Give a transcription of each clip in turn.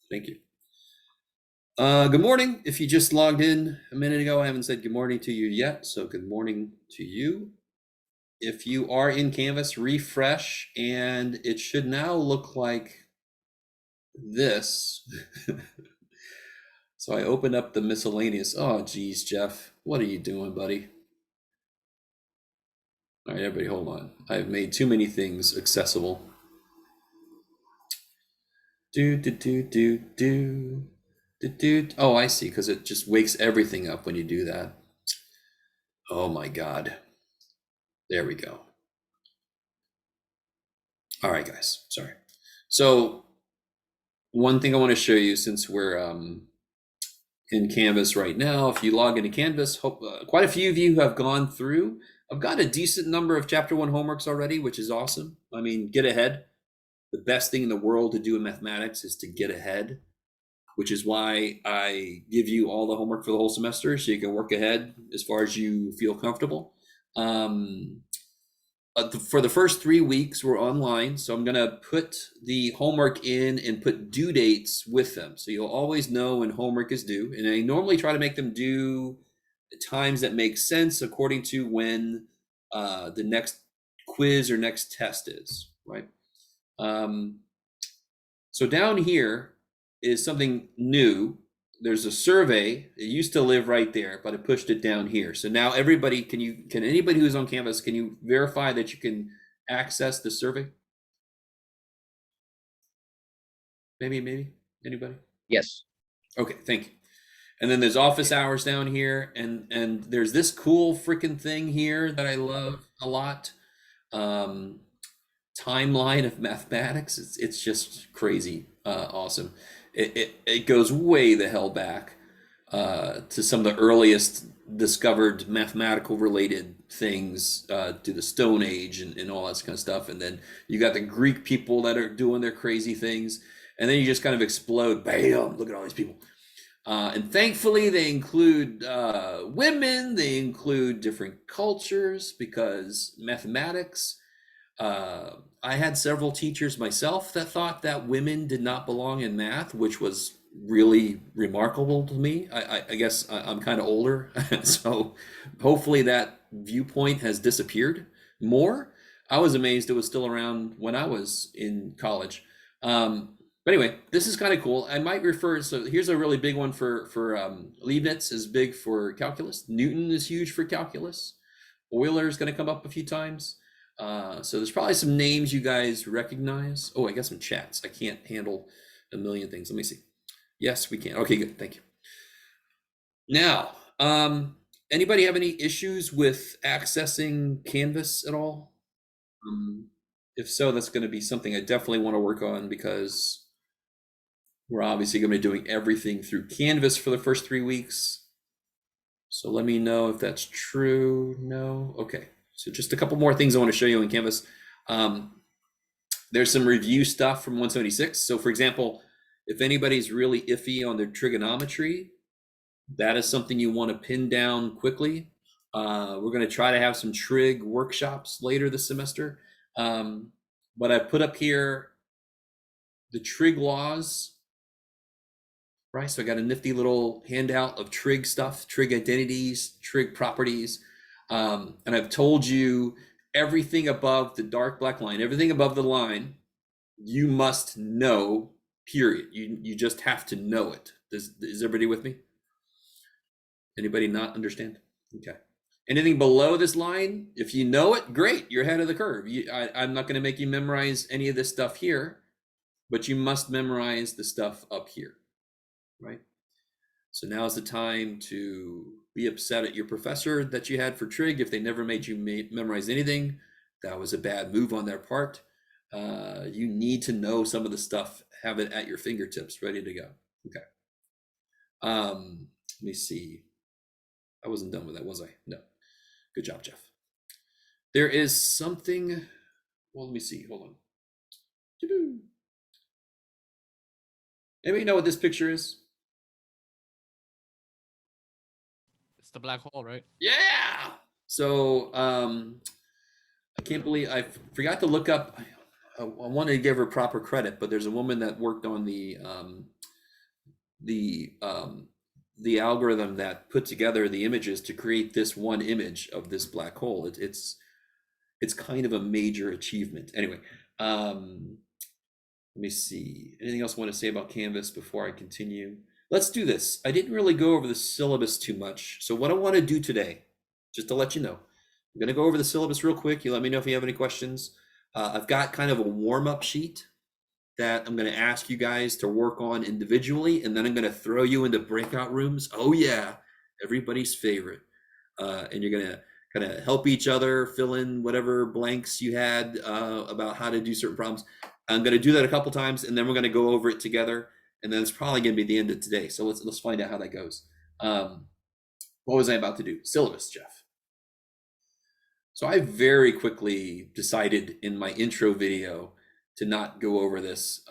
Thank you. Good morning. If you just logged in a minute ago, I haven't said good morning to you yet, so good morning to you. If you are in Canvas, refresh, and it should now look like this. So I opened up the miscellaneous. Oh, geez, Jeff, what are you doing, buddy? All right, everybody, hold on. I've made too many things accessible. Oh, I see, because it just wakes everything up when you do that. Oh my God. There we go. All right, guys, sorry. So one thing I want to show you, since we're in Canvas right now, if you log into Canvas, quite a few of you have gone through. I've got a decent number of chapter 1 homeworks already, which is awesome. I mean, get ahead. The best thing in the world to do in mathematics is to get ahead, which is why I give you all the homework for the whole semester so you can work ahead as far as you feel comfortable. For the first 3 weeks, we're online. So I'm going to put the homework in and put due dates with them. So you'll always know when homework is due. And I normally try to make them due times that make sense according to when the next quiz or next test is, right? So down here is something new. There's a survey. It used to live right there, but I pushed it down here. So now everybody, can anybody who's on Canvas, can you verify that you can access the survey? Maybe, anybody? Yes. Okay, thank you. And then there's office hours down here, and there's this cool freaking thing here that I love a lot. Timeline of mathematics. It's just crazy, awesome. It goes way the hell back to some of the earliest discovered mathematical related things, to the Stone Age and all that kind of stuff. And then you got the Greek people that are doing their crazy things, and then you just kind of explode. Bam! Look at all these people. And thankfully, they include women. They include different cultures, because mathematics. I had several teachers myself that thought that women did not belong in math, which was really remarkable to me. I guess I'm kind of older, so hopefully that viewpoint has disappeared more. I was amazed it was still around when I was in college. But anyway, this is kind of cool. I might refer, so here's a really big one for Leibniz is big for calculus. Newton is huge for calculus. Euler is going to come up a few times. So there's probably some names you guys recognize. Oh, I got some chats. I can't handle a million things. Let me see. Yes, we can. Okay, good. Thank you. Now, anybody have any issues with accessing Canvas at all? If so, that's going to be something I definitely want to work on, because we're obviously going to be doing everything through Canvas for the first 3 weeks. So let me know if that's true. No? Okay. So just a couple more things I want to show you in Canvas. There's some review stuff from 176. So for example, if anybody's really iffy on their trigonometry, that is something you want to pin down quickly. We're going to try to have some trig workshops later this semester. But I put up here the trig laws, right? So I got a nifty little handout of trig stuff, trig identities, trig properties. And I've told you everything above the dark black line, everything above the line, you must know, period. You just have to know it. Is everybody with me? Anybody not understand? Okay. Anything below this line, if you know it, great, you're ahead of the curve. I'm not going to make you memorize any of this stuff here, but you must memorize the stuff up here, right? So now is the time to be upset at your professor that you had for trig if they never made you memorize anything. That was a bad move on their part. You need to know some of the stuff, have it at your fingertips, ready to go. Okay. Let me see. I wasn't done with that, was I? No. Good job, Jeff. There is something. Well, let me see. Hold on. Anybody know what this picture is? It's the black hole, right? Yeah. So I can't believe I forgot to look up. I wanted to give her proper credit, but there's a woman that worked on the the algorithm that put together the images to create this one image of this black hole. It's kind of a major achievement. Anyway, let me see. Anything else I want to say about Canvas before I continue? Let's do this. I didn't really go over the syllabus too much. So what I want to do today, just to let you know, I'm going to go over the syllabus real quick. You let me know if you have any questions. I've got kind of a warm-up sheet that I'm going to ask you guys to work on individually, and then I'm going to throw you into breakout rooms. Oh yeah, everybody's favorite. And you're going to kind of help each other fill in whatever blanks you had about how to do certain problems. I'm going to do that a couple times, and then we're going to go over it together, and then it's probably going to be the end of today. So let's find out how that goes. What was I about to do? Syllabus, Jeff. So I very quickly decided in my intro video to not go over this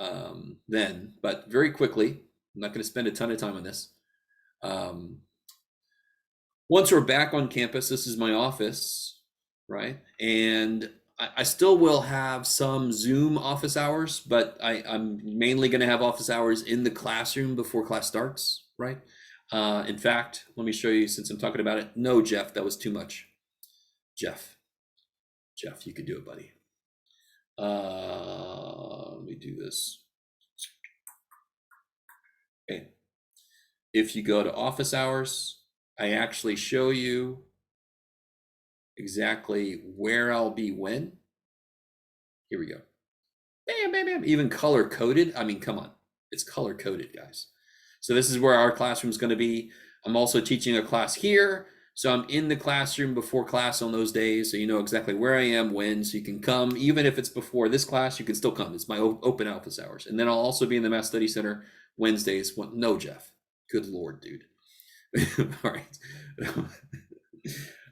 then, but very quickly, I'm not going to spend a ton of time on this. Once we're back on campus, this is my office, right? And I still will have some Zoom office hours, but I'm mainly going to have office hours in the classroom before class starts, right? In fact, let me show you, since I'm talking about it. No, Jeff, that was too much. Jeff, you could do it, buddy. Let me do this. Okay. If you go to office hours, I actually show you exactly where I'll be when. Here we go. Bam, bam, bam. Even color coded. I mean, come on. It's color coded, guys. So this is where our classroom is going to be. I'm also teaching a class here. So I'm in the classroom before class on those days. So you know exactly where I am, when, so you can come. Even if it's before this class, you can still come. It's my open office hours. And then I'll also be in the Math Study Center Wednesdays. No, Jeff. Good Lord, dude. All right.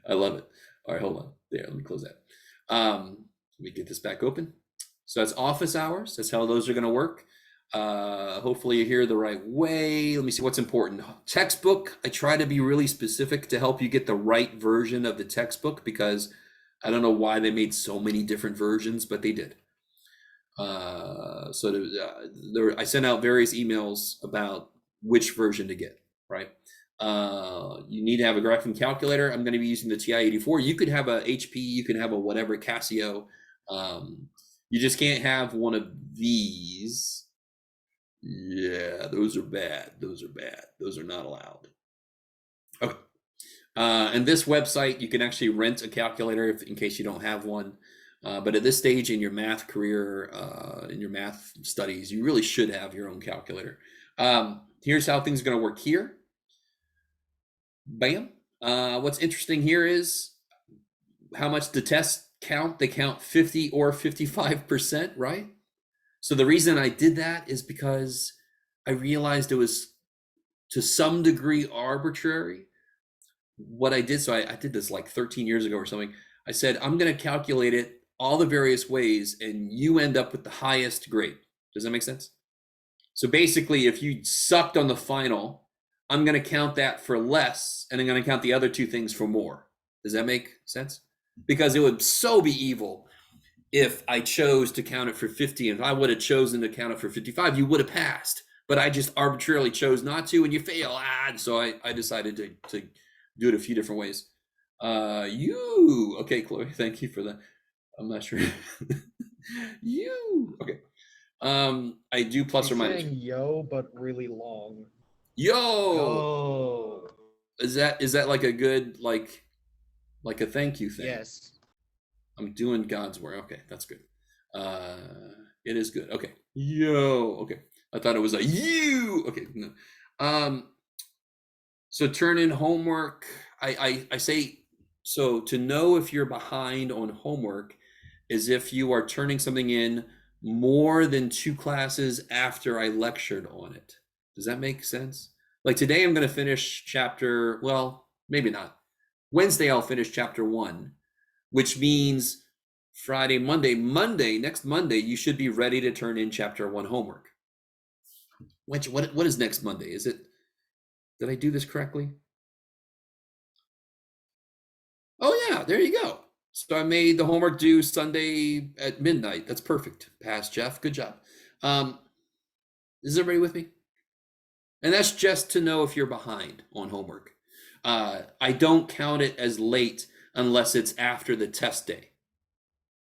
I love it. All right, hold on. There, let me close that. Let me get this back open. So that's office hours. That's how those are going to work. Hopefully you hear the right way. Let me see what's important. Textbook. I try to be really specific to help you get the right version of the textbook, because I don't know why they made so many different versions, but they did. I sent out various emails about which version to get, right? You need to have a graphing calculator. I'm going to be using the TI-84. You could have a HP, you can have a whatever, Casio. You just can't have one of these. Yeah, those are bad. Those are bad. Those are not allowed. Okay. And this website, you can actually rent a calculator in case you don't have one. But at this stage in your math career, in your math studies, you really should have your own calculator. Here's how things are going to work here. Bam. What's interesting here is how much the tests count. They count 50 or 55%, right? So the reason I did that is because I realized it was to some degree arbitrary. What I did, so I did this like 13 years ago or something. I said, I'm going to calculate it all the various ways, and you end up with the highest grade. Does that make sense? So basically, if you sucked on the final, I'm going to count that for less, and I'm going to count the other two things for more. Does that make sense? Because it would so be evil if I chose to count it for 50, and if I would have chosen to count it for 55, you would have passed. But I just arbitrarily chose not to, and you fail. And so I decided to do it a few different ways. Okay, Chloe, thank you for that. I'm not sure. Okay. I do plus or minus. Saying yo, but really long. Yo. Oh. Is that like a good like a thank you thing? Yes. I'm doing God's work. Okay, that's good. It is good. Okay. Yo. Okay. I thought it was a you. Okay. No. So turn in homework. I say, so to know if you're behind on homework is if you are turning something in more than 2 classes after I lectured on it. Does that make sense? Like today I'm going to finish chapter, well, maybe not. Wednesday I'll finish chapter 1, which means Friday, next Monday, you should be ready to turn in chapter 1 homework. What is next Monday? Is it, did I do this correctly? Oh yeah, there you go. So I made the homework due Sunday at midnight. That's perfect. Pass, Jeff. Good job. Is everybody with me? And that's just to know if you're behind on homework. I don't count it as late unless it's after the test day.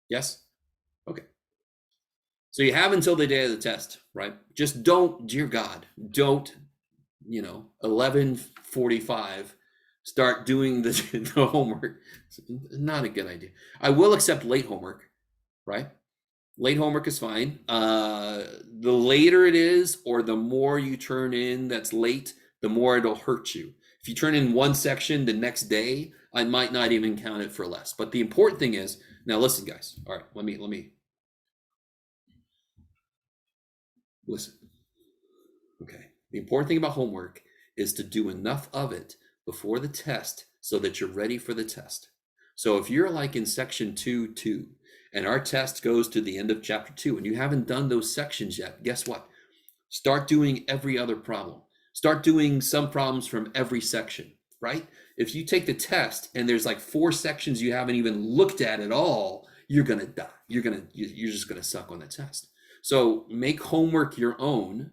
Yes? Okay. So you have until the day of the test, right? Just don't, dear God, don't, 11:45 start doing the homework. It's not a good idea. I will accept late homework, right? Late homework is fine. The later it is, or the more you turn in that's late, the more it'll hurt you. If you turn in one section the next day, I might not even count it for less. But the important thing is, now listen, guys. All right, let me listen. Okay. The important thing about homework is to do enough of it before the test so that you're ready for the test. So if you're like in section 2, and our test goes to the end of chapter 2 and you haven't done those sections yet, guess what? Start doing every other problem. Start doing some problems from every section, right? If you take the test and there's like 4 sections you haven't even looked at all, you're going to die. You're just going to suck on the test. So make homework your own.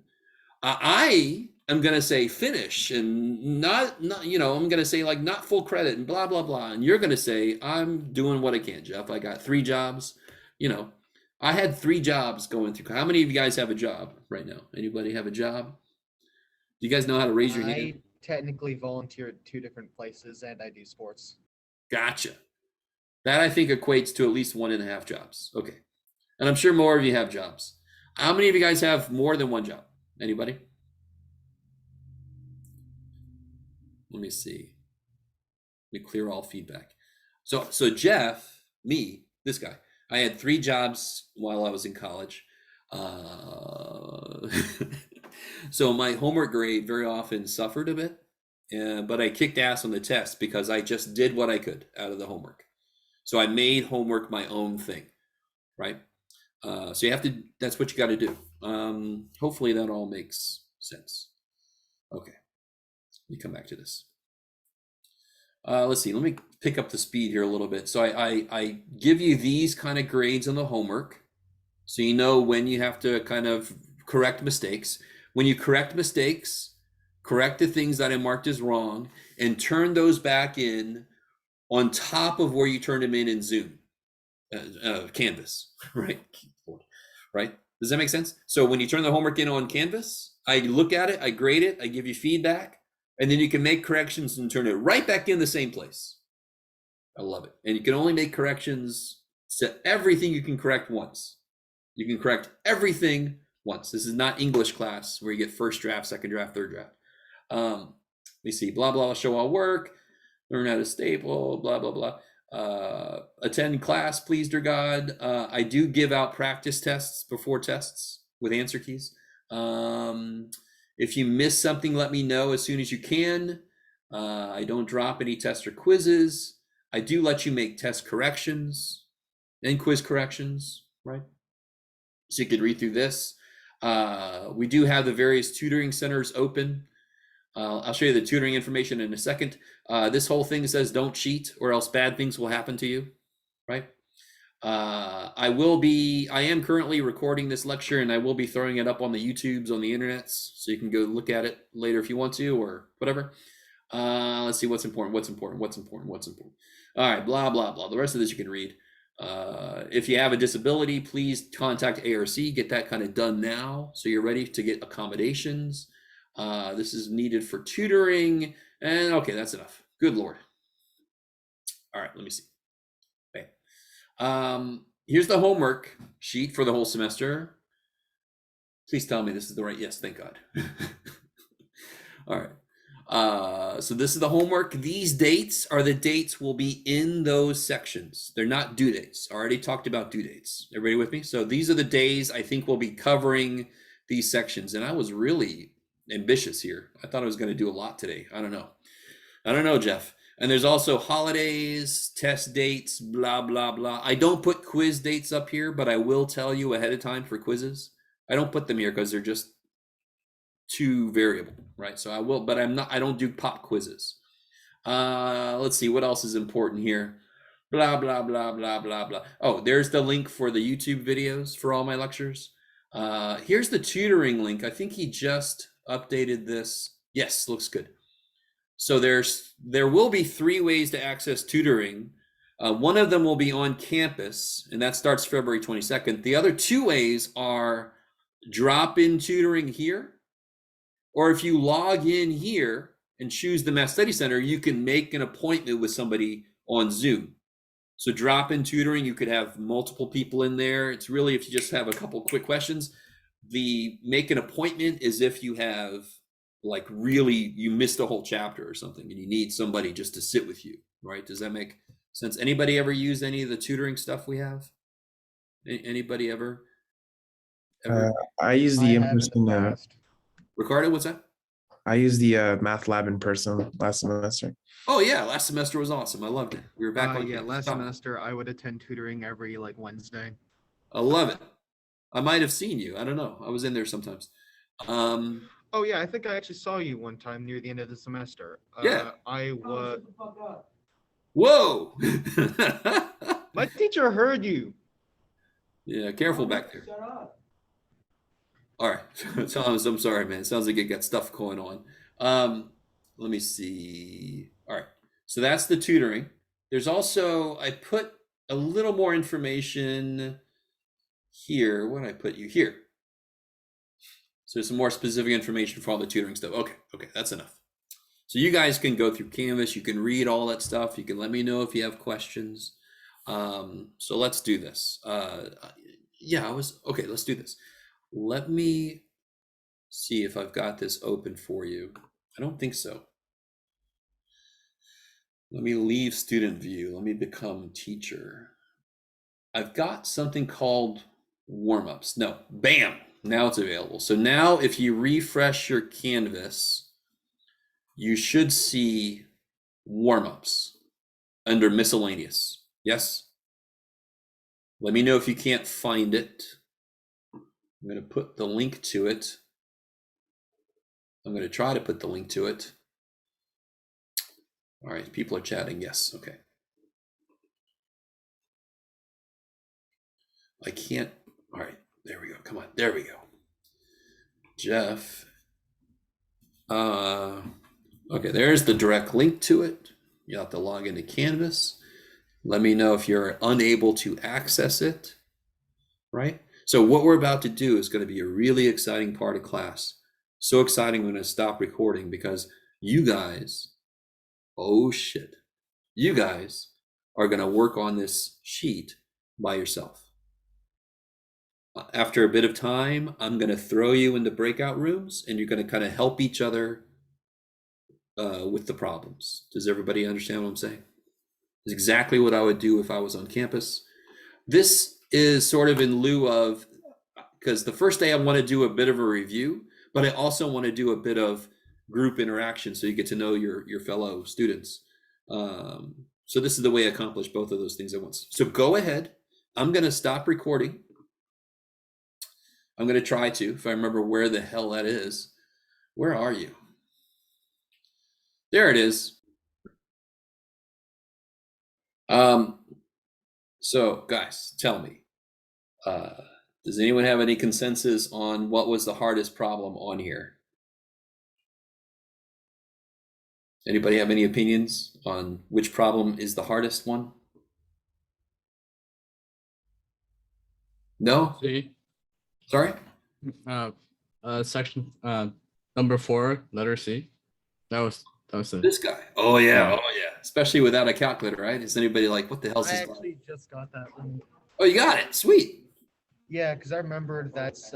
I am going to say finish and not, I'm going to say like not full credit and blah, blah, blah. And you're going to say, I'm doing what I can, Jeff. I got 3 jobs. I had 3 jobs going through. How many of you guys have a job right now? Anybody have a job? Do you guys know how to raise your hand? I technically volunteer at 2 different places and I do sports. Gotcha. That I think equates to at least 1.5 jobs. Okay. And I'm sure more of you have jobs. How many of you guys have more than one job? Anybody? Let me see. Let me clear all feedback. So Jeff, me, this guy, I had 3 jobs while I was in college. So my homework grade very often suffered a bit, but I kicked ass on the test because I just did what I could out of the homework. So I made homework my own thing, right? So you have to, that's what you got to do. Hopefully that all makes sense. Okay, let me come back to this. Let's see, let me pick up the speed here a little bit. So I give you these kind of grades on the homework. So you know when you have to kind of correct mistakes. When you correct mistakes, correct the things that I marked as wrong and turn those back in on top of where you turned them in Zoom, Canvas, right? Right? Does that make sense? So when you turn the homework in on Canvas, I look at it, I grade it, I give you feedback, and then you can make corrections and turn it right back in the same place. I love it. And you can only make corrections to everything you can correct once. You can correct everything once. This is not English class where you get first draft, second draft, third draft. Let me see, blah, blah, show all work, learn how to staple, blah, blah, blah. Attend class, please, dear God. I do give out practice tests before tests with answer keys. If you miss something, let me know as soon as you can. I don't drop any tests or quizzes. I do let you make test corrections and quiz corrections, right? So you could read through this. We do have the various tutoring centers open. I'll show you the tutoring information in a second. This whole thing says don't cheat or else bad things will happen to you, right? I am currently recording this lecture and I will be throwing it up on the YouTubes, on the internets, so you can go look at it later if you want to or whatever. Let's see what's important. All right, blah, blah, blah. The rest of this you can read. If you have a disability, please contact ARC, get that kind of done now so you're ready to get accommodations. This is needed for tutoring. And okay, that's enough. Good Lord. All right, let me see. Okay. Here's the homework sheet for the whole semester. Please tell me this is the right, yes, thank God. All right. So this is the homework. These dates are the dates will be in those sections. They're not due dates. I already talked about due dates. Everybody with me? So these are the days I think we'll be covering these sections. And I was really ambitious here. I thought I was going to do a lot today. I don't know, Jeff. And there's also holidays, test dates, blah, blah, blah. I don't put quiz dates up here, but I will tell you ahead of time for quizzes. I don't put them here because they're just too variable, right? So I will, but I don't do pop quizzes. Let's see, what else is important here? Blah, blah, blah, blah, blah, blah. Oh, there's the link for the YouTube videos for all my lectures. Here's the tutoring link. I think he just updated this. Yes, looks good. So there will be 3 ways to access tutoring. One of them will be on campus, and that starts February 22nd. The other 2 ways are drop-in tutoring here, or if you log in here and choose the Math Study Center, you can make an appointment with somebody on Zoom. So drop-in tutoring, you could have multiple people in there. It's really if you just have a couple quick questions. The make an appointment is if you have like really you missed a whole chapter or something and you need somebody just to sit with you, right? Does that make sense? Anybody ever use any of the tutoring stuff we have? Anybody ever? I use I the have in in-person. the past. Ricardo, what's that? I used the math lab in person last semester. Oh yeah, last semester was awesome. I loved it. We were back on Yeah, campus. last Stop. semester I would attend tutoring every like Wednesday. I love it. I might have seen you. I don't know. I was in there sometimes. Oh yeah, I think I actually saw you one time near the end of the semester. Yeah. I was. Whoa. My teacher heard you. Yeah, careful back there. All right. Thomas, I'm sorry, man. It sounds like you got stuff going on. Let me see. All right. So that's the tutoring. There's also, I put a little more information here. What did I put you here? So there's some more specific information for all the tutoring stuff. Okay, that's enough. So you guys can go through Canvas. You can read all that stuff. You can let me know if you have questions. So let's do this. Okay, let's do this. Let me see if I've got this open for you. I don't think so. Let me leave student view. Let me become teacher. I've got something called warm-ups. No, bam, now it's available. So now if you refresh your Canvas, you should see warm-ups under miscellaneous. Yes? Let me know if you can't find it. I'm going to put the link to it. I'm going to try to put the link to it. All right, people are chatting. Yes, okay. I can't. All right, there we go. Come on, there we go. Jeff. Okay, there's the direct link to it. You have to log into Canvas. Let me know if you're unable to access it, right? So what we're about to do is going to be a really exciting part of class. So exciting, I'm going to stop recording because you guys, oh shit, you guys are going to work on this sheet by yourself. After a bit of time, I'm going to throw you into breakout rooms and you're going to kind of help each other with the problems. Does everybody understand what I'm saying? It's exactly what I would do if I was on campus. This is sort of in lieu of, because the first day I want to do a bit of a review, but I also want to do a bit of group interaction so you get to know your fellow students. So this is the way I accomplish both of those things at once. So go ahead. I'm going to stop recording. I'm going to try to, if I remember where the hell that is. Where are you? There it is. So guys, tell me, does anyone have any consensus on what was the hardest problem on here? Anybody have any opinions on which problem is the hardest one? No? C. Sorry? Section number 4, letter C. That was it. This guy. Oh yeah. Especially without a calculator, right? Is anybody like, what the hell's I this? actually just got that one. Oh, you got it. Sweet. Yeah, because I remembered that's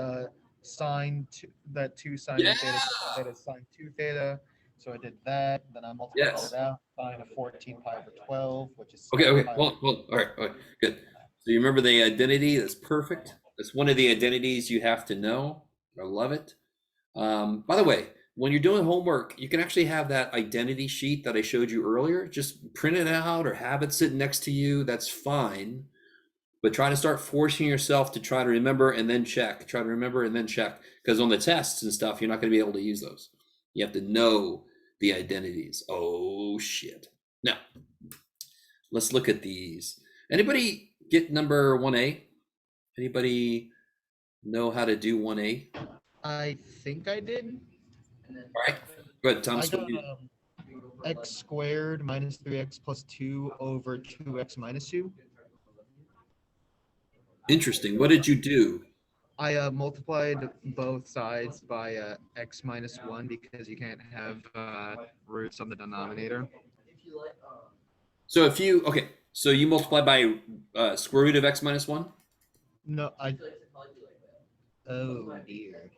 sine two, that 2 sine Yeah. theta theta sine 2 theta. So I did that. Then I multiplied Yes. it out. Sine of 14 pi over 12, which is Okay. sine pi Well, all right. Good. So you remember the identity? That's perfect. That's one of the identities you have to know. I love it. By the way, when you're doing homework, you can actually have that identity sheet that I showed you earlier. Just print it out or have it sit next to you. That's fine. But try to start forcing yourself to try to remember and then check. Try to remember and then check. Because on the tests and stuff, you're not going to be able to use those. You have to know the identities. Oh, shit. Now, let's look at these. Anybody get number 1A? Anybody know how to do 1A? I think I did. All right. Go ahead, I Thomas. got x squared minus 3x plus 2 over 2x minus 2. Interesting. What did you do? I multiplied both sides by x minus 1 because you can't have roots on the denominator. So if you, okay, so you multiply by square root of x minus 1? No, oh dear.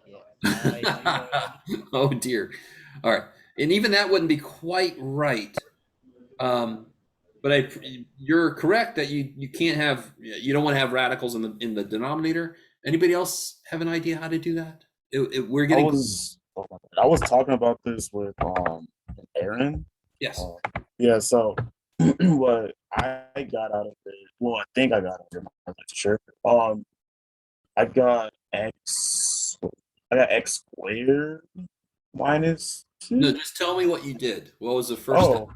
Yeah. Oh dear. All right. And even that wouldn't be quite right. But you're correct that you can't have, you don't want to have radicals in the denominator. Anybody else have an idea how to do that? We're I getting was I was talking about this with Aaron. yes. Yeah, so what I got out of it, well, I think I got out of it, I'm not sure. I got x squared minus No, 2. just tell me what you did. What was the first step?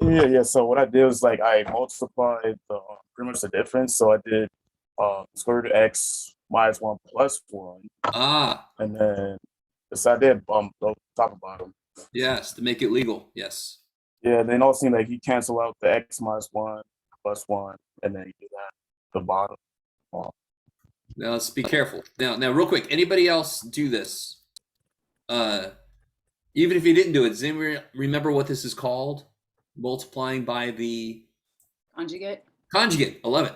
Yeah. So what I did was like I multiplied the pretty much the difference. So I did square root of x minus 1 plus 1, Ah, and then so I did the top and bottom. yes, to make it legal. Yes. Yeah, then also like you cancel out the x minus 1 plus 1, and then you do that the bottom. Now let's be careful. Now, real quick, anybody else do this? Even if you didn't do it, does anybody remember what this is called? Multiplying by the Conjugate. conjugate. I love it.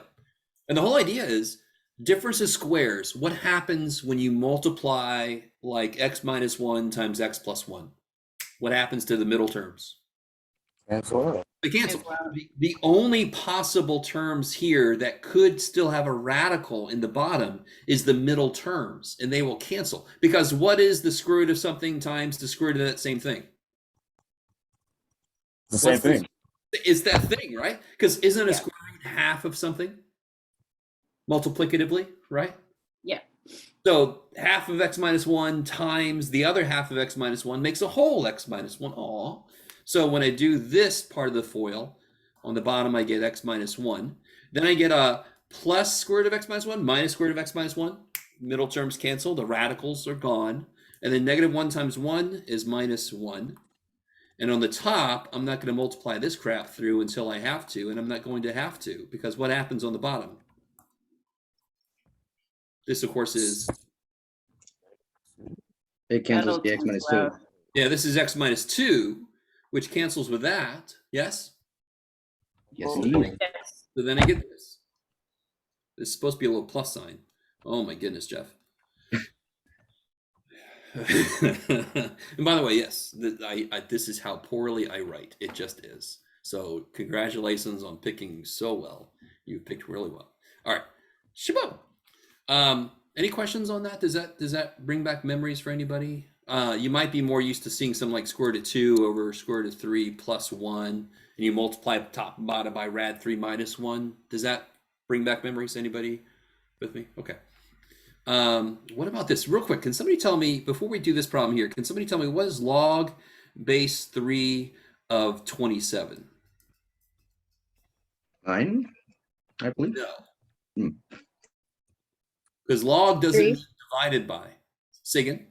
And the whole idea is difference of squares. What happens when you multiply like x minus 1 times x plus 1? What happens to the middle terms? Cancel out. They cancel. Cancel out. The only possible terms here that could still have a radical in the bottom is the middle terms, and they will cancel. Because what is the square root of something times the square root of that same thing? It's the same thing. It's that thing, right? Because isn't a Yeah. square root half of something? Multiplicatively, right? Yeah. So half of x minus 1 times the other half of x minus 1 makes a whole x minus 1. Aw. So when I do this part of the FOIL, on the bottom I get x minus 1. Then I get a plus square root of x minus 1 minus square root of x minus 1. Middle terms cancel. The radicals are gone. And then negative 1 times 1 is minus 1. And on the top, I'm not going to multiply this crap through until I have to, and I'm not going to have to, because what happens on the bottom? This, of course, is... It cancels That'll the x minus cancel 2. out. Yeah, this is x minus 2, which cancels with that. Yes? Yes, Oh. indeed. Yes. So then I get this. This is supposed to be a little plus sign. Oh my goodness, Jeff. And by the way, yes, this is how poorly I write. It just is. So congratulations on picking so well. You picked really well. All right, Shabo. Any questions on that? Does that bring back memories for anybody? You might be more used to seeing something like square root of 2 over square root of 3 plus 1, and you multiply top and bottom by rad 3 minus 1. Does that bring back memories? Anybody with me? Okay. What about this? Real quick, can somebody tell me, before we do this problem here, can somebody tell me what is log base 3 of 27? 9, I believe. No. Because log doesn't 3. mean divided by. Say again.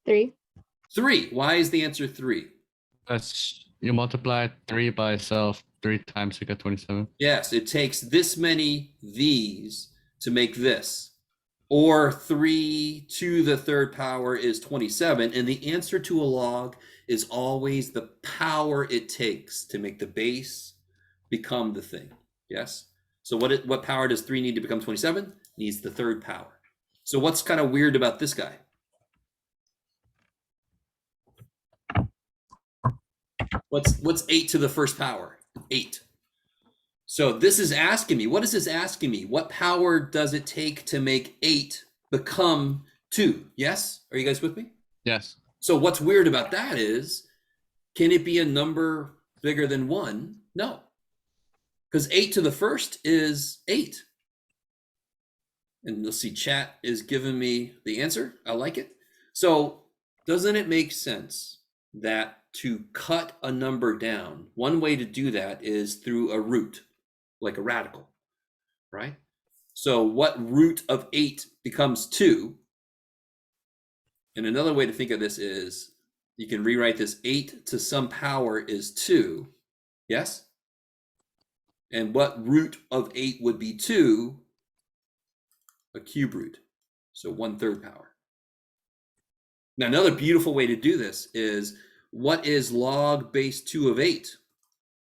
3. 3. Why is the answer 3? That's you multiply 3 by itself 3 times you get 27. Yes, it takes this many these to make this. Or 3 to the third power is 27. And the answer to a log is always the power it takes to make the base become the thing. Yes? So what power does 3 need to become 27? Needs the third power. So what's kind of weird about this guy? What's 8 to the first power? 8. So this is asking me, what is this asking me? What power does it take to make 8 become 2? Yes? Are you guys with me? Yes. So what's weird about that is, can it be a number bigger than 1? No. Because 8 to the first is 8. And you'll see chat is giving me the answer. I like it. So doesn't it make sense that to cut a number down, one way to do that is through a root, like a radical, right? So what root of 8 becomes 2? And another way to think of this is you can rewrite this 8 to some power is 2. Yes? And what root of 8 would be 2? A cube root. So 1/3 power. Now, another beautiful way to do this is, what is log base 2 of 8?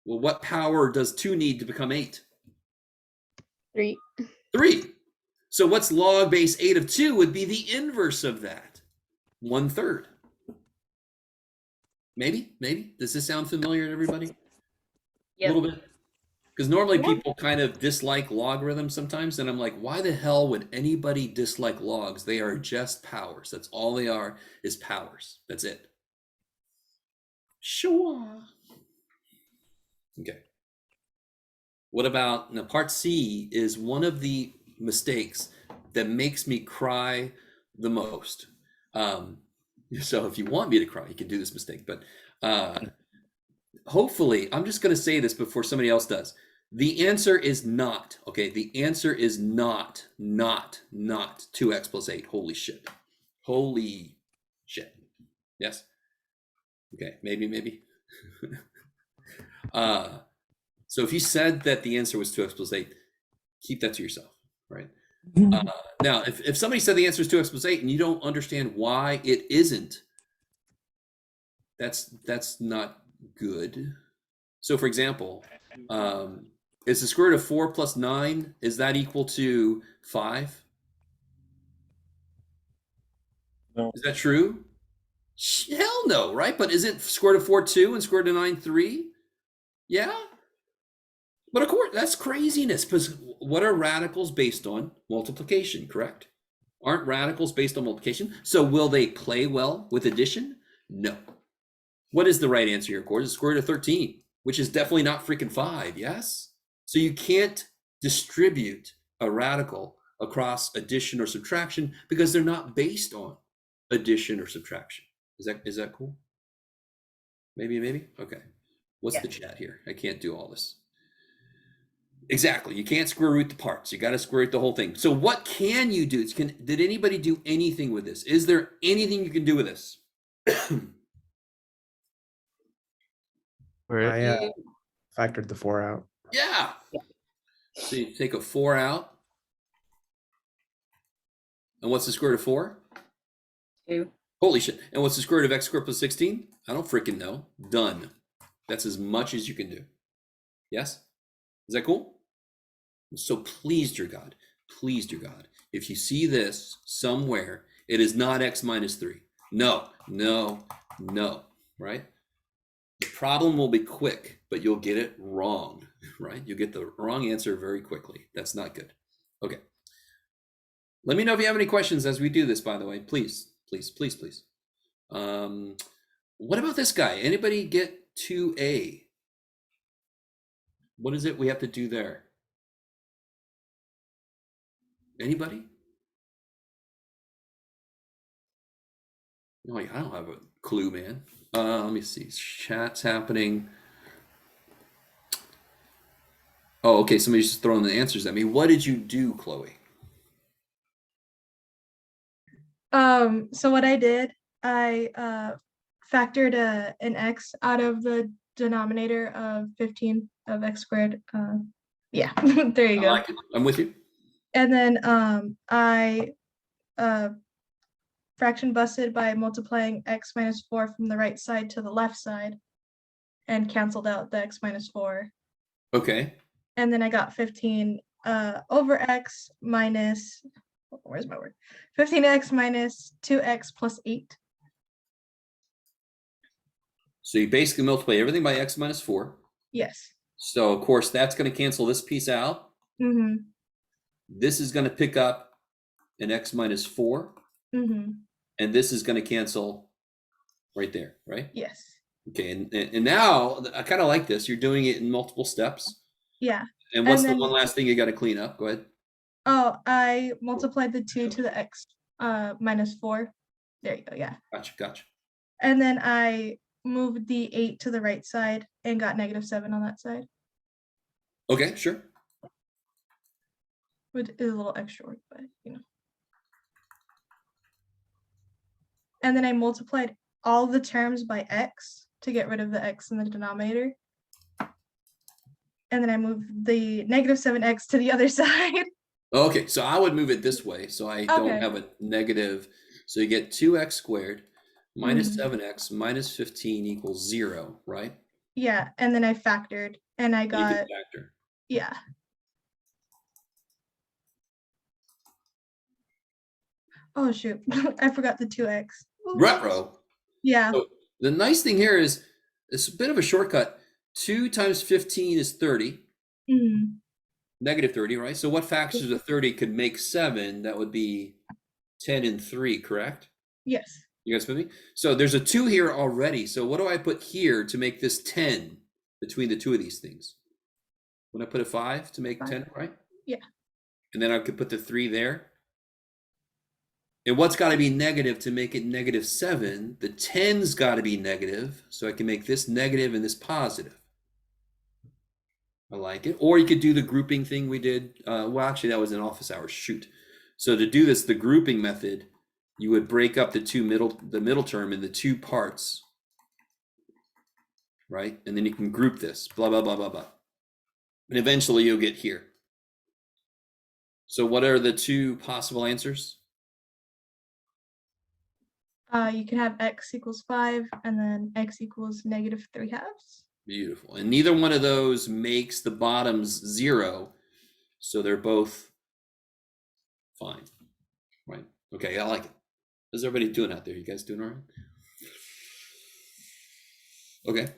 Well, what power does 2 need to become 8? 3. 3. So what's log base 8 of 2 would be the inverse of that. 1/3. Maybe? Does this sound familiar to everybody? Yep. A little bit? Because normally Yeah. people kind of dislike logarithms sometimes, and I'm like, why the hell would anybody dislike logs? They are just powers. That's all they are, is powers. That's it. Sure. Okay. What about, now part C is one of the mistakes that makes me cry the most. So if you want me to cry, you can do this mistake, but hopefully, I'm just going to say this before somebody else does. The answer is not, okay? The answer is not 2x plus 8. Holy shit. Holy shit. Yes? Okay, maybe. So if you said that the answer was 2x plus 8, keep that to yourself, right? Now, if somebody said the answer is 2x plus 8 and you don't understand why it isn't, that's not good. So for example, is the square root of 4 plus 9, is that equal to 5? No. Is that true? Hell no, right? But isn't square root of 4 2 and square root of 9 3? Yeah? But of course, that's craziness, because what are radicals based on? Multiplication, correct? Aren't radicals based on multiplication? So will they play well with addition? No. What is the right answer here, of course? It's square root of 13, which is definitely not freaking 5, yes? So you can't distribute a radical across addition or subtraction because they're not based on addition or subtraction. Is that cool? Maybe? Okay. What's Yeah. the chat here? I can't do all this. Exactly. You can't square root the parts. You got to square root the whole thing. So what can you do? Did anybody do anything with this? Is there anything you can do with this? I factored the 4 out. Yeah. So you take a 4 out. And what's the square root of 4? 2. Holy shit. And what's the square root of x squared plus 16? I don't freaking know. Done. That's as much as you can do. Yes? Is that cool? So please, dear God, if you see this somewhere, it is not x minus 3. No, right? The problem will be quick, but you'll get it wrong, right? You'll get the wrong answer very quickly. That's not good. Okay. Let me know if you have any questions as we do this, by the way. Please. What about this guy? Anybody get 2a? What is it we have to do there? Anybody? No, I don't have a clue, man. Let me see. Chat's happening. Oh, okay. Somebody's just throwing the answers at me. What did you do, Chloe? So what I did, I factored an x out of the denominator of 15 of x squared. Yeah, there you I go. like it. I'm with you. And then I fraction busted by multiplying x minus 4 from the right side to the left side and canceled out the x minus 4. Okay. And then I got 15 over x minus, where's my word? 15x minus 2x plus 8. So you basically multiply everything by x minus 4. Yes. So of course that's going to cancel this piece out. Mm-hmm. This is going to pick up an x minus 4. Mm-hmm. And this is going to cancel right there, right? Yes. Okay, and now I kind of like this. You're doing it in multiple steps. Yeah. And what's And the then- one last thing you got to clean up? Go ahead. Oh, I multiplied the 2 to the x minus 4. There you go. Yeah. Gotcha. And then I moved the 8 to the right side and got -7 on that side, Okay, sure. which is a little extra work, but you know. and then I multiplied all the terms by x to get rid of the x in the denominator. And then I moved the -7x to the other side. Okay, so I would move it this way, so I don't Okay. have a negative. So you get 2x squared minus Mhm. 7x minus 15 equals 0, right? Yeah, and then I factored, and I You can got, factor. yeah. Oh shoot, I forgot the 2x. Oops. Retro. Yeah. So the nice thing here is it's a bit of a shortcut. 2 times 15 is 30, Mhm. negative 30, right? So what factors of 30 could make 7? That would be 10 and 3, correct? Yes. You guys with me? So there's a 2 here already. So what do I put here to make this 10 between the two of these things? When I put a 5 to make 5. 10, right? Yeah. And then I could put the 3 there. And what's got to be negative to make it -7? The 10's got to be negative, so I can make this negative and this positive. I like it. Or you could do the grouping thing we did. Well, actually, that was in office hours. Shoot. So to do this, the grouping method, you would break up the middle term into 2 parts, right? And then you can group this, blah, blah, blah, blah, blah. And eventually you'll get here. So what are the 2 possible answers? You can have x equals 5, and then x equals -3/2. Beautiful. And neither one of those makes the bottoms 0. So they're both fine. Right. Okay, I like it. How's everybody doing out there? You guys doing all right? Okay.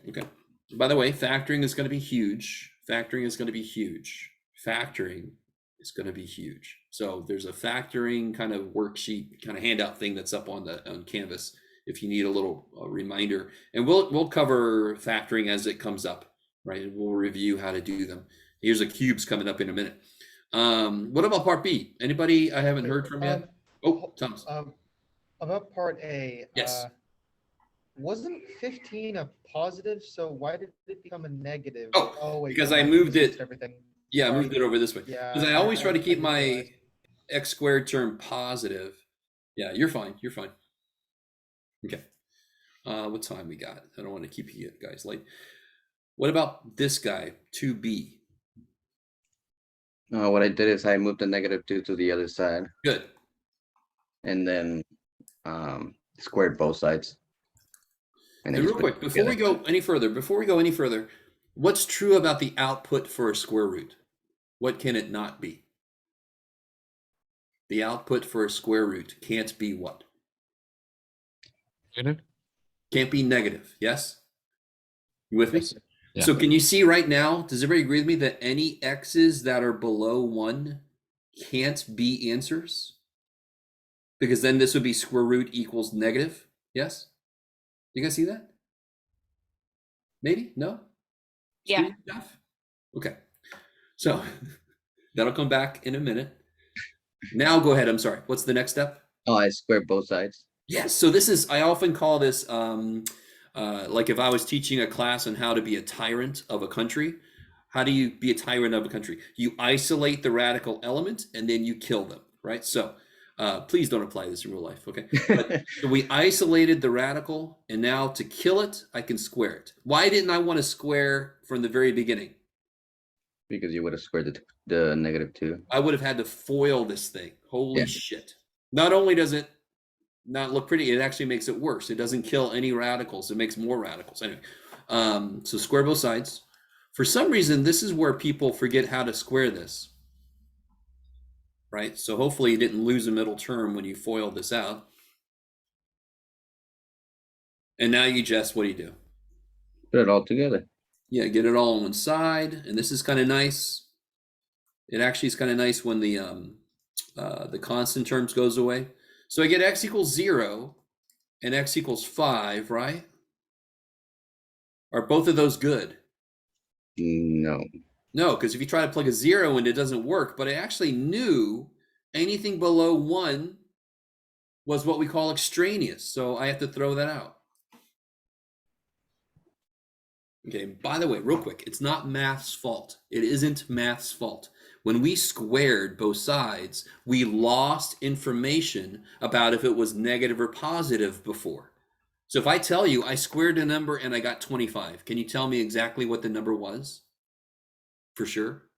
By the way, factoring is going to be huge. Factoring is going to be huge. Factoring is going to be huge. So there's a factoring kind of worksheet, kind of handout thing that's up on Canvas if you need a little reminder. And we'll cover factoring as it comes up, right? And we'll review how to do them. Here's a cubes coming up in a minute. What about part B? Anybody I haven't heard from yet? Oh, Thomas. About part A. Yes. Wasn't 15 a positive? So why did it become a negative? Oh, wait, because never I mind, moved switched it. Everything. Yeah, I Sorry. moved it over this way. Yeah. Because I always try to keep didn't my realize. x squared term positive. Yeah, you're fine. You're fine. Okay. What time we got? I don't want to keep you guys late. What about this guy, 2b? What I did is I moved the -2 to the other side Good. and then squared both sides. And then real just put quick, it before we together. go any further, what's true about the output for a square root? What can it not be? The output for a square root can't be what? Negative? Can't be negative, yes? You with me? Yes, sir. Yeah. So can you see right now, does everybody agree with me that any x's that are below 1 can't be answers? Because then this would be square root equals negative, yes? You guys see that? Maybe? No? Yeah. Steve, Jeff? Okay. So that'll come back in a minute. Now go ahead, I'm sorry. What's the next step? Oh, I squared both sides. Yes, so this is, I often call this, like if I was teaching a class on how to be a tyrant of a country, how do you be a tyrant of a country? You isolate the radical element and then you kill them, right? So please don't apply this in real life, okay? But so we isolated the radical, and now to kill it, I can square it. Why didn't I want to square from the very beginning? Because you would have squared the -2. I would have had to foil this thing. Holy Yeah. shit. Not only does it not look pretty, it actually makes it worse. It doesn't kill any radicals. It makes more radicals. Anyway, so square both sides. For some reason, this is where people forget how to square this. Right? So hopefully you didn't lose a middle term when you foiled this out. And now you just, what do? Put it all together. Yeah, get it all on one side. And this is kind of nice. It actually is kind of nice when the constant terms goes away. So I get x equals 0 and x equals 5, right? Are both of those good? No. No, because if you try to plug a 0 in, it doesn't work. But I actually knew anything below 1 was what we call extraneous. So I have to throw that out. Okay, by the way, real quick, it's not math's fault. It isn't math's fault. When we squared both sides, we lost information about if it was negative or positive before. So if I tell you I squared a number and I got 25, can you tell me exactly what the number was? For sure.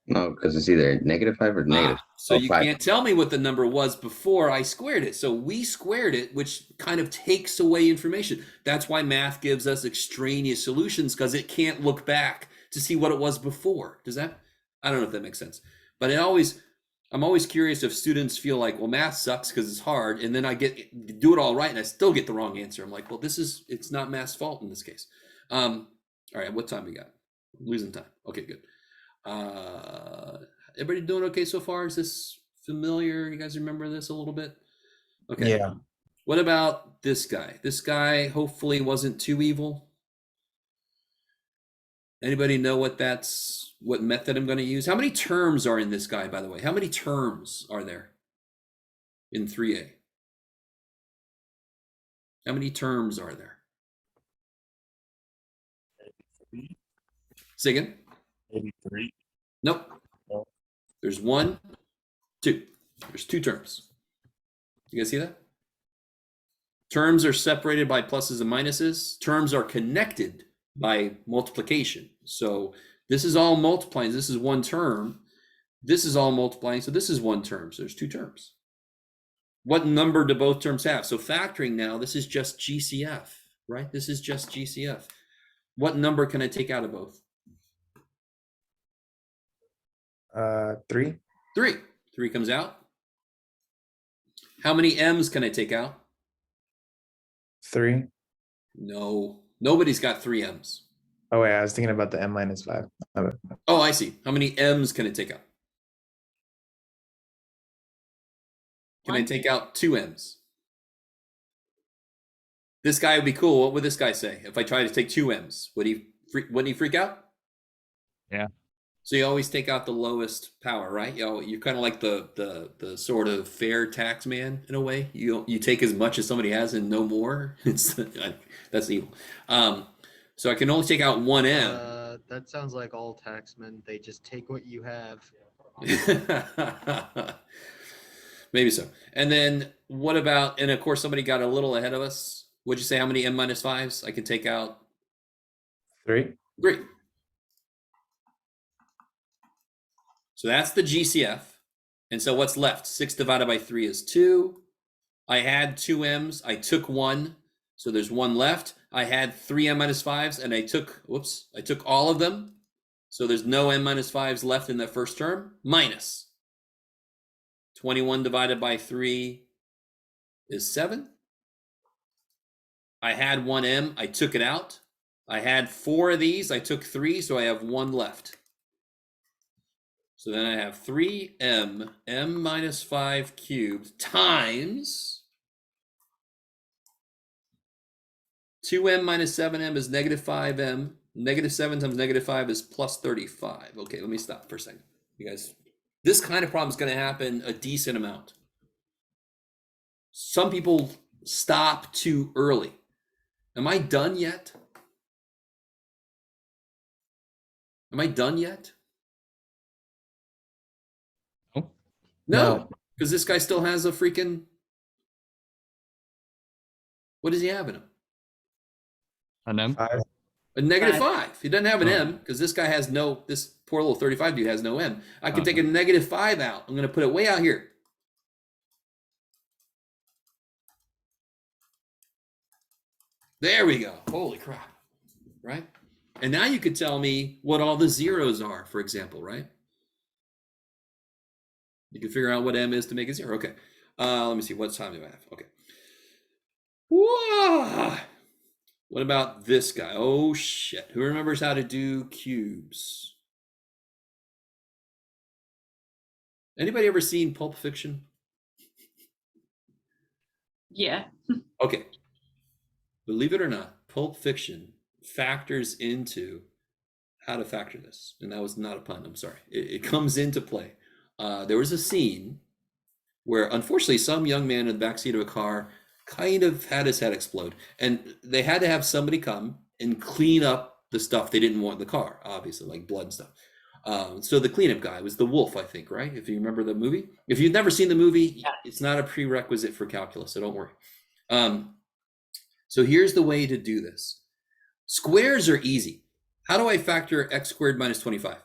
No, because it's either -5 or negative. So Oh, you 5. can't tell me what the number was before I squared it. So we squared it, which kind of takes away information. That's why math gives us extraneous solutions, because it can't look back to see what it was before. Does that? I don't know if that makes sense. But I'm always curious if students feel like, well, math sucks because it's hard, and then I do it all right and I still get the wrong answer. I'm like, well, it's not math's fault in this case. All right, what time we got? Losing time. Okay, good. Everybody doing okay so far? Is this familiar? You guys remember this a little bit? Okay. Yeah. What about this guy? This guy hopefully wasn't too evil. Anybody know what method I'm going to use? How many terms are in this guy, by the way? How many terms are there in 3A? How many terms are there? Maybe 3. Say again? Maybe 3. Nope. No. There's 1, 2. There's 2 terms. You guys see that? Terms are separated by pluses and minuses. Terms are connected by multiplication. So this is all multiplying. This is 1 term. This is all multiplying. So this is 1 term. So there's 2 terms. What number do both terms have? So factoring now, this is just GCF, right? This is just GCF. What number can I take out of both? 3. 3. 3 comes out. How many m's can I take out? 3. No. Nobody's got 3 m's. Oh wait, I was thinking about the m-5. Oh, I see. How many m's can I take out? Can I take out 2 m's? This guy would be cool. What would this guy say if I try to take 2 m's? Wouldn't he freak out? Yeah. So you always take out the lowest power, right? You're kind of like the sort of fair tax man in a way. You take as much as somebody has and no more. That's evil. So I can only take out 1 m. That sounds like all taxmen. They just take what you have. Maybe so. And then what about? And of course, somebody got a little ahead of us. What'd you say? How many m-5s I can take out? 3. 3. So that's the GCF. And so what's left? 6 divided by 3 is 2. I had 2 m's. I took 1. So there's 1 left. I had 3 m-5s and I took all of them. So there's no m-5s left in that first term. Minus 21 divided by 3 is 7. I had 1 m. I took it out. I had 4 of these. I took 3. So I have 1 left. So then I have 3m, m-5 cubed times 2m minus 7m is -5m. -7 times -5 is +35. Okay, let me stop for a second. You guys, this kind of problem is going to happen a decent amount. Some people stop too early. Am I done yet? Am I done yet? No, because this guy still has a freaking. What does he have in him? An M? 5. A -5. He doesn't have an Oh. m because this guy has no. This poor little 35 dude has no m. I can take a -5 out. I'm going to put it way out here. There we go. Holy crap! Right, and now you could tell me what all the zeros are, for example, right? You can figure out what m is to make it 0. Okay. Let me see. What time do I have? Okay. Whoa. What about this guy? Oh, shit. Who remembers how to do cubes? Anybody ever seen Pulp Fiction? Yeah. Okay. Believe it or not, Pulp Fiction factors into how to factor this. And that was not a pun. I'm sorry. It comes into play. There was a scene where, unfortunately, some young man in the backseat of a car kind of had his head explode. And they had to have somebody come and clean up the stuff they didn't want in the car, obviously, like blood and stuff. So the cleanup guy was the wolf, I think, right? If you remember the movie. If you've never seen the movie, it's not a prerequisite for calculus, so don't worry. So here's the way to do this. Squares are easy. How do I factor x squared minus 25?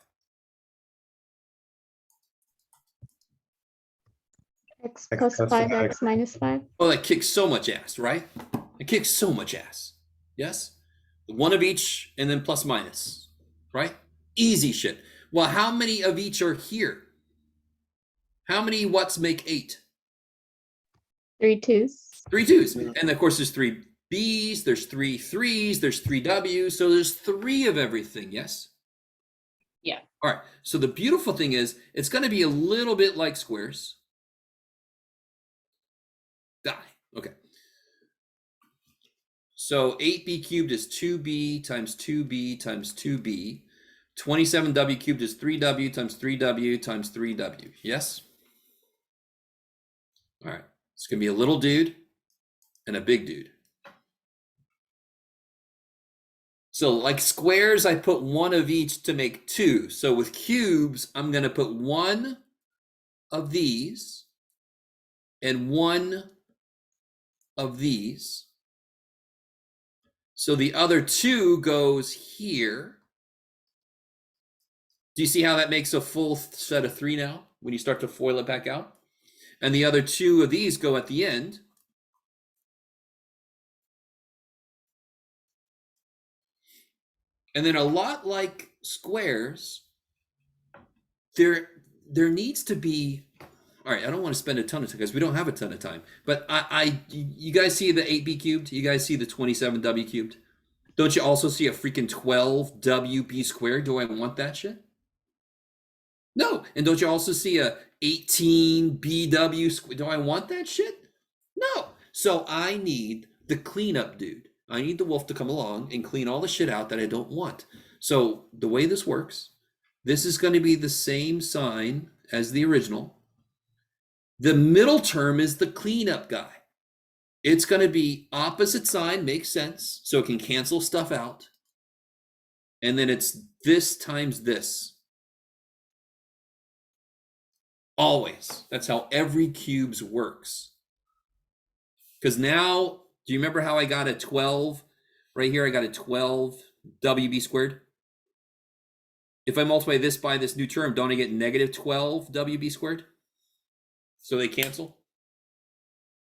X X plus plus 5x minus 5. Oh, that kicks so much ass, right? It kicks so much ass. Yes? One of each and then plus minus, right? Easy shit. Well, how many of each are here? How many what's make 8? 3 2s. 3 2s. And of course, there's 3 B's, there's 3 3s, there's 3 W's. So there's 3 of everything, yes? Yeah. All right. So the beautiful thing is, it's going to be a little bit like squares. Die. Okay. So 8b cubed is 2b times 2b times 2b. 27w cubed is 3w times 3w times 3w. Yes? All right. It's going to be a little dude and a big dude. So like squares, I put 1 of each to make 2. So with cubes, I'm going to put 1 of these and 1 of these. So the other 2 goes here. Do you see how that makes a full set of 3 now when you start to FOIL it back out? And the other 2 of these go at the end. And then a lot like squares, there needs to be, all right, I don't want to spend a ton of time because we don't have a ton of time, but you guys see the 8b cubed? You guys see the 27w cubed? Don't you also see a freaking 12wb squared? Do I want that shit? No. And don't you also see a 18bw squared? Do I want that shit? No. So I need the cleanup dude. I need the wolf to come along and clean all the shit out that I don't want. So the way this works, this is going to be the same sign as the original. The middle term is the cleanup guy. It's going to be opposite sign, makes sense, so it can cancel stuff out. And then it's this times this. Always. That's how every cubes works. Because now, do you remember how I got a 12? Right here, I got a 12 WB squared. If I multiply this by this new term, don't I get negative 12 WB squared? So they cancel?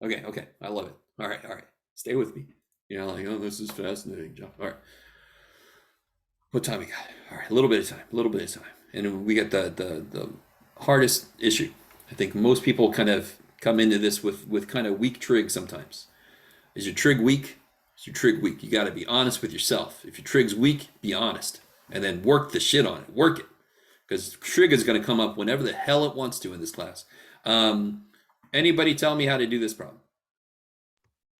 Okay, I love it. All right. Stay with me. You know, like, oh, this is fascinating, John. All right. What time we got? All right, a little bit of time. And we got the hardest issue. I think most people kind of come into this with kind of weak trig sometimes. Is your trig weak? Is your trig weak? You got to be honest with yourself. If your trig's weak, be honest. And then work the shit on it. Work it. Because trig is going to come up whenever the hell it wants to in this class. Anybody tell me how to do this problem?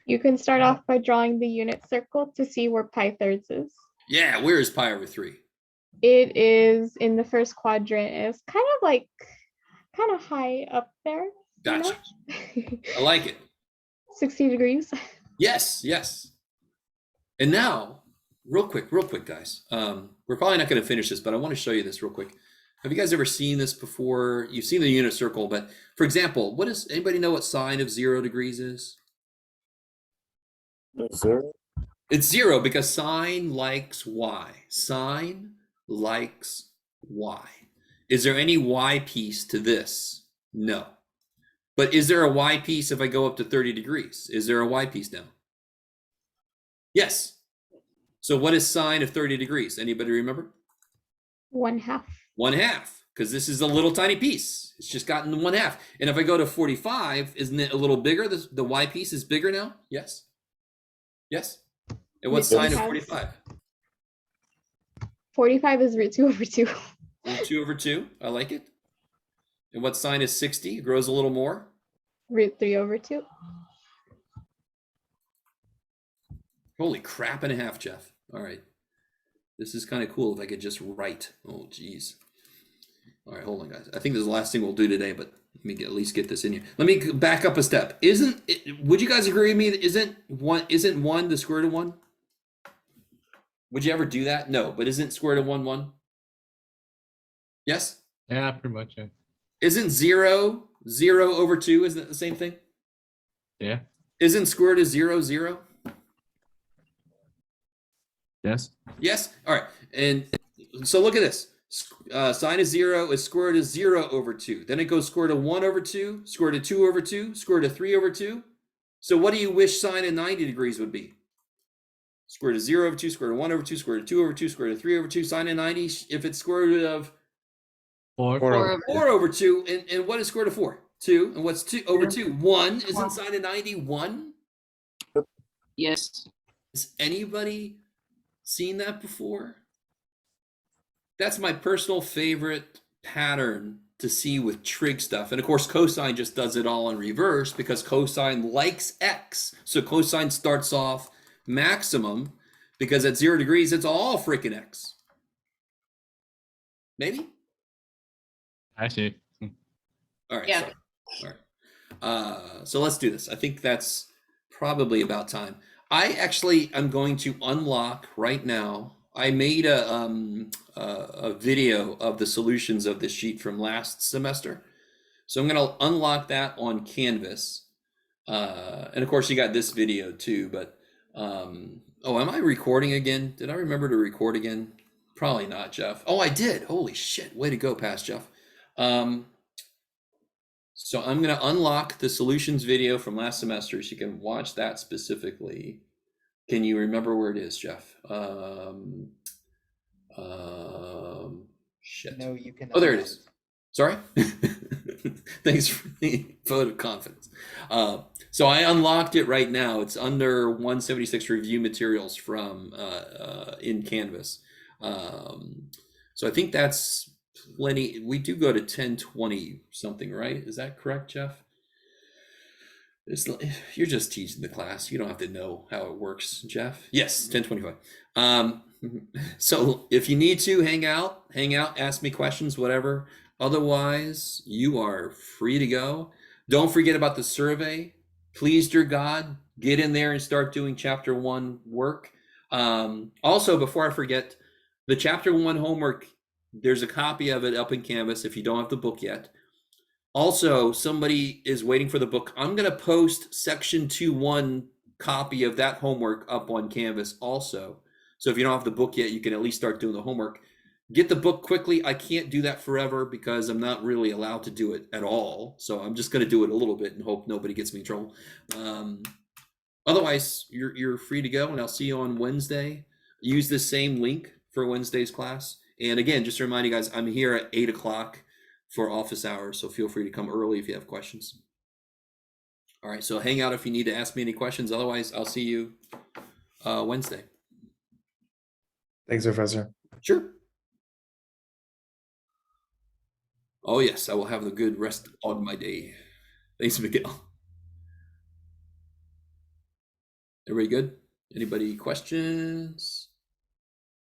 You can start off by drawing the unit circle to see where pi thirds is. Yeah, where is pi over 3? It is in the first quadrant. It's kind of high up there. Gotcha. You know? I like it. 60 degrees. Yes. And now, real quick, guys. We're probably not going to finish this, but I want to show you this real quick. Have you guys ever seen this before? You've seen the unit circle, but for example, anybody know what sine of 0 degrees is? 0. It's 0 because sine likes y. Sine likes y. Is there any y piece to this? No. But is there a y piece if I go up to 30 degrees? Is there a y piece now? Yes. So what is sine of 30 degrees? Anybody remember? 1/2. 1/2, because this is a little tiny piece. It's just gotten 1/2. And if I go to 45, isn't it a little bigger? The y piece is bigger now? Yes. And what's sine of 45? 45 is root 2 over 2. Root 2 over 2. I like it. And what sine is 60? It grows a little more. Root 3 over 2. Holy crap and a half, Jeff. All right. This is kind of cool if I could just write. Oh, geez. All right, hold on, guys. I think this is the last thing we'll do today, but let me at least get this in here. Let me back up a step. Would you guys agree with me that isn't 1 the square root of 1? Would you ever do that? No, but isn't square root of 1 1? Yes? Yeah, pretty much. Yeah. Isn't 0 over 2? Isn't it the same thing? Yeah. Isn't square root of 0 0? Yes. Yes? All right. And so look at this. Sine of 0 is square root of 0 over 2. Then it goes square root of 1 over 2, square root of 2 over 2, square root of 3 over 2. So what do you wish sine of 90 degrees would be? Square root of 0 over 2, square root of 1 over 2, square root of 2 over 2, square root of 3 over 2, sine of 90, if it's square root of 4. Four Four over- 4 over 2, and what is square root of 4? 2, and what's 2 over 2? 1. Isn't sine of 90 1? Yes. Has anybody seen that before? That's my personal favorite pattern to see with trig stuff. And of course, cosine just does it all in reverse because cosine likes x. So cosine starts off maximum because at 0 degrees, it's all freaking x. Maybe? I see. All right. Yeah. Sorry. All right. So let's do this. I think that's probably about time. I actually am going to unlock right now. I made a video of the solutions of this sheet from last semester. So I'm going to unlock that on Canvas. And of course, you got this video too. But, oh, am I recording again? Did I remember to record again? Probably not, Jeff. Oh, I did. Holy shit. Way to go, past Jeff. So I'm going to unlock the solutions video from last semester so you can watch that specifically. Can you remember where it is, Jeff? Shit. No, you can. Oh, there it is. Sorry. Thanks for the vote of confidence. So I unlocked it right now. It's under 176 review materials from in Canvas. So I think that's plenty. We do go to 1020 something, right? Is that correct, Jeff? You're just teaching the class. You don't have to know how it works, Jeff. Yes, 1025. So if you need to hang out, ask me questions, whatever. Otherwise, you are free to go. Don't forget about the survey. Please, dear God, get in there and start doing chapter 1 work. Also, before I forget, the chapter 1 homework, there's a copy of it up in Canvas if you don't have the book yet. Also, somebody is waiting for the book. I'm going to post section 2.1 copy of that homework up on Canvas also. So if you don't have the book yet, you can at least start doing the homework. Get the book quickly. I can't do that forever because I'm not really allowed to do it at all. So I'm just going to do it a little bit and hope nobody gets me in trouble. Otherwise, you're free to go, and I'll see you on Wednesday. Use the same link for Wednesday's class. And again, just to remind you guys, I'm here at 8 o'clock for office hours, so feel free to come early if you have questions. All right, so hang out if you need to ask me any questions. Otherwise, I'll see you Wednesday. Thanks, Professor. Sure. Oh, yes, I will have a good rest of my day. Thanks, Miguel. Everybody good? Anybody questions?